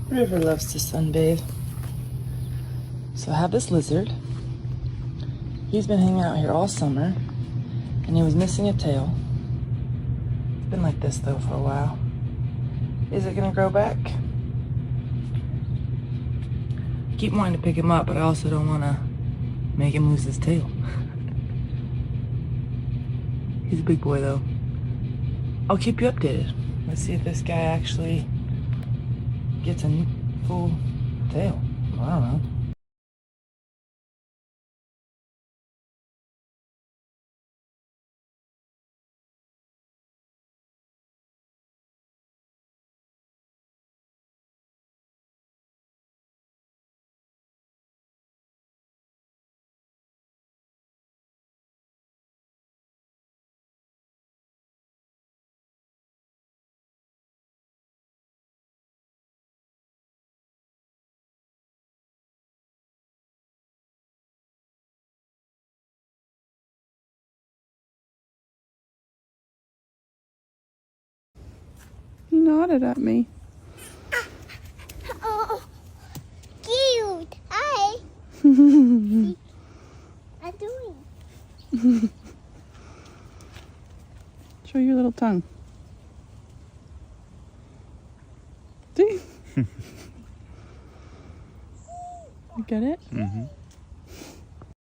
River loves to sunbathe. So I have this lizard. He's been hanging out here all summer, and he was missing a tail. It's been like this though for a while. Is it gonna grow back? I keep wanting to pick him up, but I also don't want to make him lose his tail. He's a big boy though. I'll keep you updated. Let's see if this guy actually gets a full tail. I don't know. He nodded at me. Oh, cute. Hi. I'm doing. Show your little tongue. See? You get it? Mm-hmm.